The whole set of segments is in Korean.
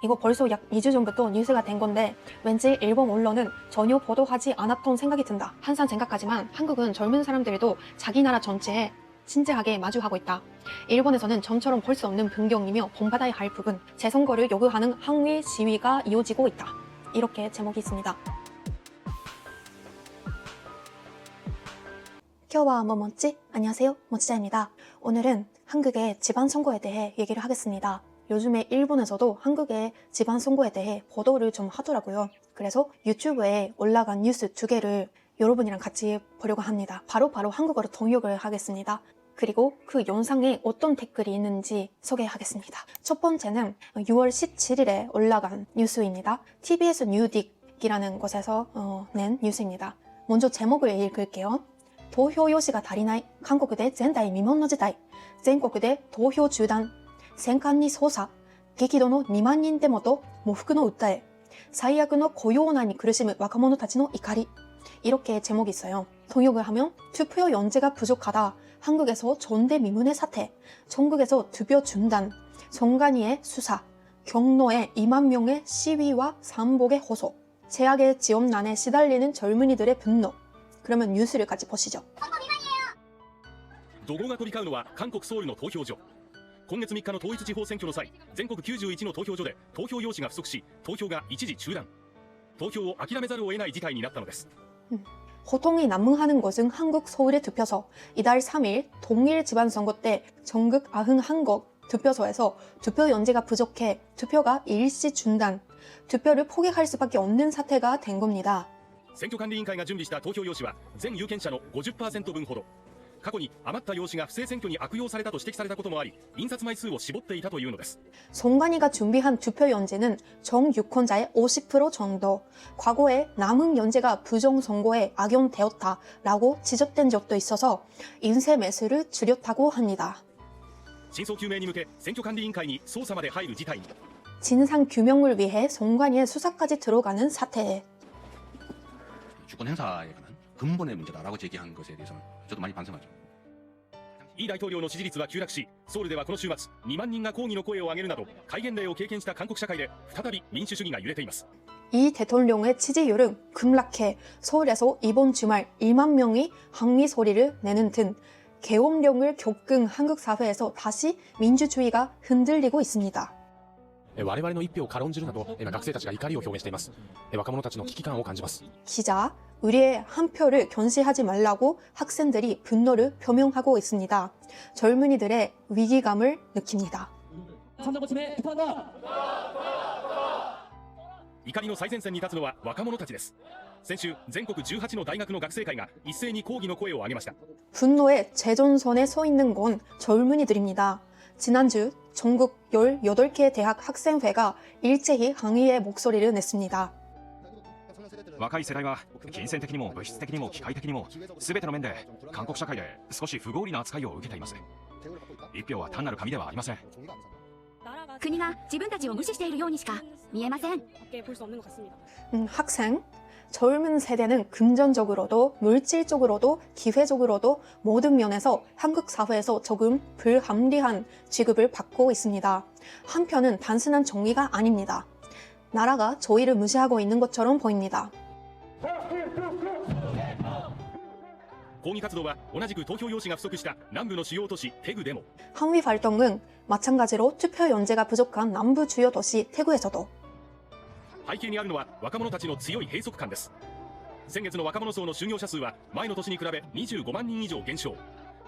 이거 벌써 약 2주 전부터 뉴스가 된 건데 왠지 일본 언론은 전혀 보도하지 않았던 생각이 든다. 항상 생각하지만 한국은 젊은 사람들도 자기 나라 전체에 진지하게 마주하고 있다. 일본에서는 전처럼 볼 수 없는 변경이며 본받아야 할 부분, 재선거를 요구하는 항의 시위가 이어지고 있다. 이렇게 제목이 있습니다. 今日は뭐 먹지? 안녕하세요, 모치자입니다. 오늘은 한국의 지방선거에 대해 얘기를 하겠습니다. 요즘에 일본에서도 한국의 지방선거에 대해 보도를 좀 하더라고요. 그래서 유튜브에 올라간 뉴스 2개를 여러분이랑 같이 보려고 합니다. 바로 한국어로 통역을 하겠습니다. 그리고 그 영상에 어떤 댓글이 있는지 소개하겠습니다. 첫 번째는 6월 17일에 올라간 뉴스입니다. TBS 뉴딕이라는 곳에서 낸 뉴스입니다. 먼저 제목을 읽을게요. 投票用紙が足りない韓国で前代未聞の事態全国で投票中断選管に捜査激怒の2万人デモと喪服の訴え最悪の雇用難に苦しむ若者たちの怒り이렇게 제목이 있어요. 통역을 하면 투표 연재가 부족하다 한국에서 전대미문의 사태 전국에서 투표 중단 선관위의 수사 경로에 2만 명의 시위와 삼복의 호소 제약의 지원난에 시달리는 젊은이들의 분노 그러면 뉴스를 같이 보시죠. 怒号が飛び交うのは韓国ソウルの投票所。今月3日の統一地方選挙の際、全国91の投票所で投票用紙が不足し、投票が一時中断。投票を諦めざるを得ない事態になったのです。 고통이 난무하는 곳은 한국 서울의 투표소. 이달 3일 동일 지방선거 때 전국 91곳 투표소에서 투표 연재가 부족해 투표가 일시 중단. 투표를 포기할 수밖에 없는 사태가 된 겁니다. 選挙管理委員会が準備した投票用紙は全有権者の 50% 分ほど。過去に余った用紙が不正選挙に悪用されたと指摘されたこともあり、印刷枚数を絞っていたというのです。 선관위가 준비한 투표 연재는 정 유권자의 50% 정도. 과거에 남은 연재가 부정 선거에 악용되었다라고 지적된 적도 있어서 인쇄 매수를 줄였다고 합니다. 真相究明に向け選挙管理委員会に捜査まで入る事態に。 진상 규명을 위해 선관위의 수사까지 들어가는 사태. 주권 행사에 관한 근본의 문제다라고 제기한 것에 대해서는 저도 많이 반성하죠. イ大統領の支持率は急落し、ソウルではこの週末、2万人が抗議の声を上げるなど、戒厳令を経験した韓国社会で再び民主主義が揺れています。 이 대통령의 지지율은 급락해 서울에서 이번 주말 1만 명이 항의 소리를 내는 등 계엄령을 겪은 한국 사회에서 다시 민주주의가 흔들리고 있습니다. 我々の一票を軽んじるなど今学生たちが怒りを表明しています。若者たちの危機感を感じます。 기자, 우리의 한 표를 견시하지 말라고 학생들이 분노를 표명하고 있습니다. 젊은이들의 위기감을 느낍니다. 怒りの最前線に立つのは若者たちです。先週、全国18の大学の学生会が一斉に抗議の声を上げました。 분노의 최전선에 서 있는 건 젊은이들입니다. 지난주 전국 18개 대학 학생회가 일제히 항의의 목소리를 냈습니다. 若い世代は金銭的にも物質的にも機械的にも全ての面で韓国社会で少し不合理な扱いを受けています。一票は単なる紙ではありません。国が自分たちを無視しているようにしか見えません。 학생, 젊은 세대는 금전적으로도 물질적으로도 기회적으로도 모든 면에서 한국 사회에서 조금 불합리한 취급을 받고 있습니다. 한편은 단순한 정의가 아닙니다. 나라가 저희를 무시하고 있는 것처럼 보입니다. 抗議活動は同じく投票用紙が不足した南部の主要都市テグでも。 항의 활동은 마찬가지로 투표 연재가 부족한 남부 주요 도시 태구에서도 背景にあるのは若者たちの強い閉塞感です。先月の若者層の就業者数は前の年に比べ25万人以上減少。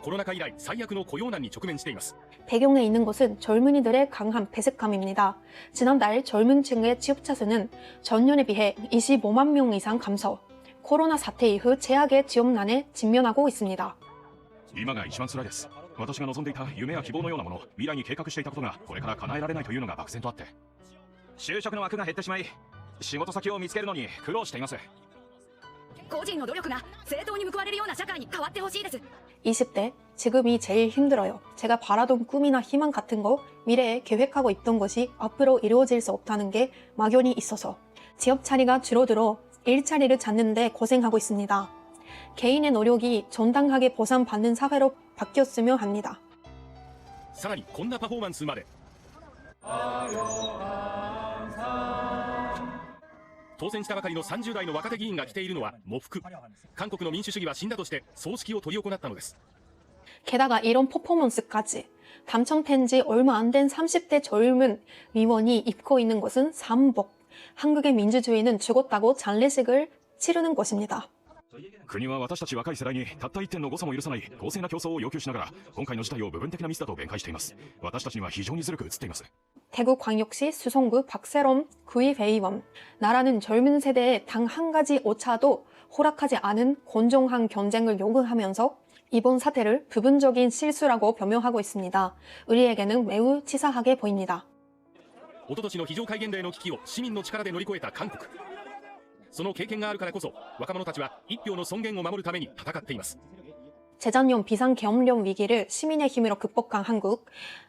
コロナ禍以来最悪の雇用難に直面しています。 배경에 있는 것은 젊은이들의 강한 배색감입니다. 지난달 젊은 층의 취업자 수는 전년에 비해 25만 명 이상 감소. 코로나 사태 이후 제약의 지원난에 직면하고 있습니다. 今が一番辛いです。私が望んでいた夢や希望のようなもの、未来に計画していたことがこれから叶えられないというのが漠然とあって、就職の枠が減ってしまい、仕事先を見つけるのに苦労しています。個人の努力が正当に報われるような社会に変わってほしいです。 20대, 지금이 제일 힘들어요. 제가 바라던 꿈이나 희망 같은 거, 미래에 계획하고 있던 것이 앞으로 이루어질 수 없다는 게 막연히 있어서 지역 자리가 줄어들어 일자리를 찾는데 고생하고 있습니다. 개인의 노력이 정당하게 보상받는 사회로 바뀌었으면 합니다. さらにこんなパフォーマンスまで。当選したばかりの30代の若手議員が着ているのは喪服。韓国の民主主義は死んだとして葬式を執り行ったのです。 게다가 이런 퍼포먼스까지. 당첨된 지 얼마 안 된 30대 젊은 의원이 입고 있는 것은 삼복. 한국의 민주주의는 죽었다고 장례식을 치르는 것입니다. 国は私たち若い世代にたった1点の誤差も許さない公正な競争を要求しながら今回の事態を部分的なミスだと弁解しています。私たちには非常にずるく映っています。 대구광역시 수성구 박세롬 구의회의원. 나라는 젊은 세대에 단 한 가지 오차도 허락하지 않은 공정한 경쟁을 요구하면서 이번 사태를 부분적인 실수라고 변명하고 있습니다. 우리에게는 매우 치사하게 보입니다. 一昨年の非常戒厳令の危機を市民の力で乗り越えた韓国。その経験があるからこそ若者たちは一票の尊厳を守るために戦っています。 재작년 비상계엄령 위기를 시민의 힘으로 극복한 한국.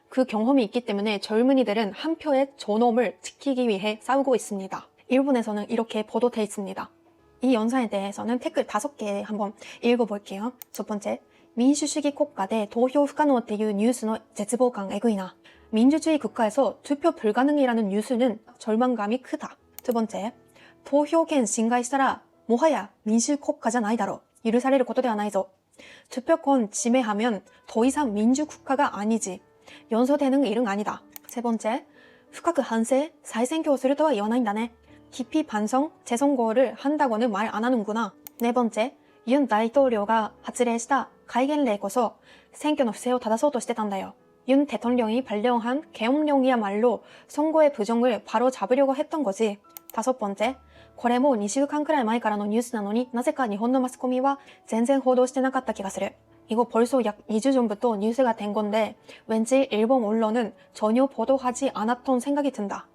그 경험이 있기 때문에 젊은이들은 한 표의 존엄을 지키기 위해 싸우고 있습니다. 일본에서는 이렇게 보도돼 있습니다. 이 영상에 대해서는 댓글 5개 한번 읽어볼게요. 첫 번째, 민주주의 국가대投票不可能っていうニュースの絶望感えぐいな. 민주주의 국가에서 투표 불가능이라는 뉴스는 절망감이 크다. 두 번째, 投票権侵害したらもはや民主国家じゃないだろう. 許されることではないぞ. 투표권 침해하면 더 이상 민주국가가 아니지. 연소되는 일은 아니다. 세 번째, 深く反省, 사회생교をするとは言わないんだね. 깊이 반성, 재선거를 한다고는 말 안 하는구나. 네 번째, 윤 대통령가 発令した 戒厳令こそ 選挙の不正を正そうとしてたんだよ. 윤 대통령이 발령한 계엄령이야말로 선거의 부정을 바로 잡으려고 했던 거지. 다섯 번째, これも2週間くらい前からのニュースなのになぜか日本のマスコミは全然報道してなかった気がする. 이거 벌써 약 2주 전부터 뉴스가 된 건데 왠지 일본 언론은 전혀 보도하지 않았던 생각이 든다.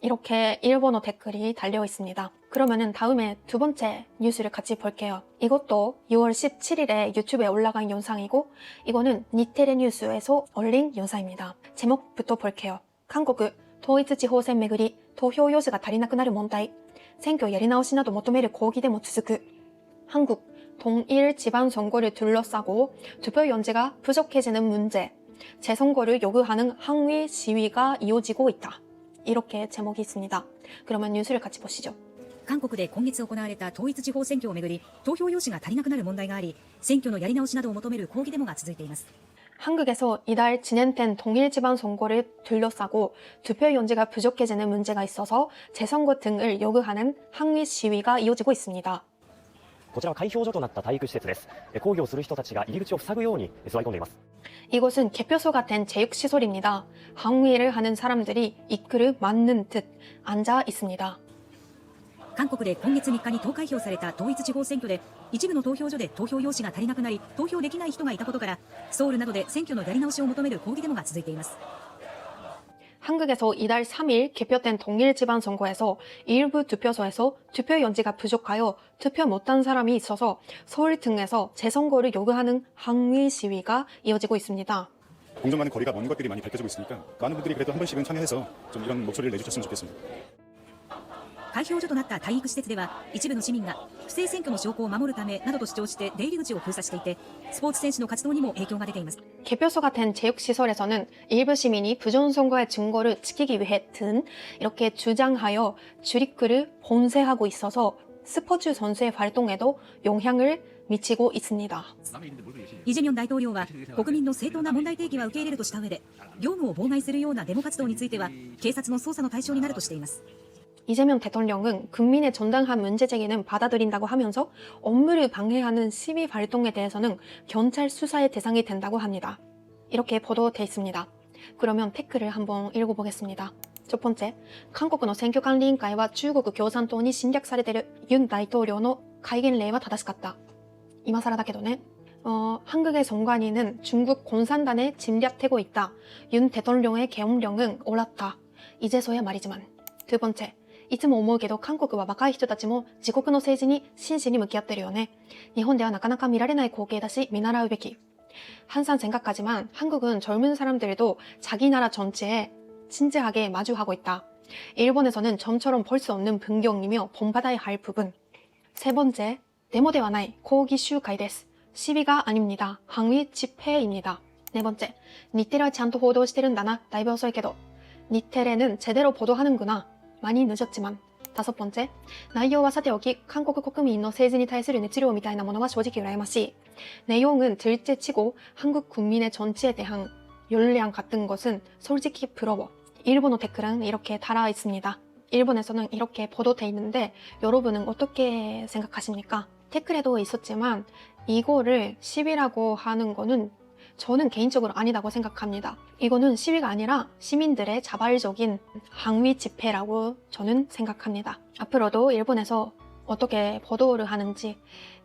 이렇게 일본어 댓글이 달려 있습니다. 그러면은 다음에 두 번째 뉴스를 같이 볼게요. 이것도 6월 17일에 유튜브에 올라간 영상이고 이거는 니테레 뉴스에서 올린 영상입니다. 제목부터 볼게요. 한국統一地方選めぐり投票用紙が足りなくなる問題選挙やり直しなど求める抗議デモ続く 한국 동일 지방선거를 둘러싸고 투표 연지가 부족해지는 문제 재선거를 요구하는 항의 시위가 이어지고 있다. 이렇게 제목이 있습니다. 그러면 뉴스를 같이 보시죠. 韓国で今月行われた統一地方選挙をめぐり投票用紙が足りなくなる問題があり選挙のやり直しなどを求める抗議デモが続いています。 한국에서 이달 진행된 동일 지방선거를 둘러싸고 투표 연지가 부족해지는 문제가 있어서 재선거 등을 요구하는 항의 시위가 이어지고 있습니다. こちらは開票所となった体育施設です。抗議をする人たちが入り口を塞ぐように座り込んでいます。 이곳은 개표소가 된 체육시설입니다. 항의를 하는 사람들이 입구를 막는 듯 앉아 있습니다. 韓国で今月3日に投開票された統一地方選挙で一部の投票所で投票用紙が足りなくなり投票できない人がいたことからソウルなどで選挙のやり直しを求める抗議デモが続いています。 한국에서 이달 3일 개표된 동일지방선거에서 일부 투표소에서 투표 연지가 부족하여 투표 못한 사람이 있어서 서울 등에서 재선거를 요구하는 항의 시위가 이어지고 있습니다. 공정과는 거리가 먼 것들이 많이 밝혀지고 있으니까 많은 분들이 그래도 한 번씩은 참여해서 좀 이런 목소리를 내주셨으면 좋겠습니다. 開票所となった体育施設では一部の市民が不正選挙の証拠を守るためなどと主張して出入り口を封鎖していてスポーツ選手の活動にも影響が出ています。 개표소가 된 체육시설에서는 일부 시민이 부정선거의 증거를 지키기 위해 든 이렇게 주장하여 출입구를 봉쇄하고 있어서 스포츠 선수의 활동에도 영향을 미치고 있습니다. イ・ジェミョン大統領は国民の正当な問題提起は受け入れるとした上で業務を妨害するようなデモ活動については警察の捜査の対象になるとしています。 이재명 대통령은 국민의 정당한 문제 제기는 받아들인다고 하면서 업무를 방해하는 시위 활동에 대해서는 경찰 수사의 대상이 된다고 합니다. 이렇게 보도돼 있습니다. 그러면 댓글을 한번 읽어보겠습니다. 첫 번째, 한국의 선거관리위원회와 중국共産党に侵略されている윤 대통령의戒厳令は正しかった. 이마사라だけどね. 한국의 선관위는 중국 공산당에 침략되고 있다. 윤 대통령의 계엄령은 옳았다. 이제서야 말이지만. 두 번째, いつも思うけど韓国は若い人たちも自国の政治に真摯に向き合ってるよね.日本ではなかなか見られない光景だし見習うべき. 항상 생각하지만 한국은 젊은 사람들도 자기 나라 정치에 진지하게 마주하고 있다. 일본에서는 좀처럼 볼 수 없는 분경이며 본받아야 할 부분. 세 번째, 데모ではない抗議集会です. 시위가 아닙니다. 항의 집회입니다. 네 번째, 니테레가 ちゃんと報道してるんだな. だいぶ遅いけど. 니테레는 제대로 보도하는구나. 많이 늦었지만. 5번째, 内容はさておき韓国国民の政治に対する熱量みたいなものは正直羨ましい. 내용은 둘째치고 한국 국민의 정치에 대한 열량 같은 것은 솔직히 부러워. 일본어 댓글은 이렇게 달아 있습니다. 일본에서는 이렇게 보도돼 있는데 여러분은 어떻게 생각하십니까? 댓글에도 있었지만 이거를 시위라고 하는 거는 저는 개인적으로 아니다고 생각합니다. 이거는 시위가 아니라 시민들의 자발적인 항위 집회라고 저는 생각합니다. 앞으로도 일본에서 어떻게 보도를 하는지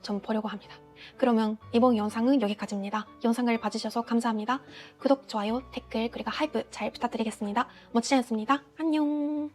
좀 보려고 합니다. 그러면 이번 영상은 여기까지입니다. 영상을 봐주셔서 감사합니다. 구독, 좋아요, 댓글, 그리고 하이프 잘 부탁드리겠습니다. 모찌였습니다. 안녕.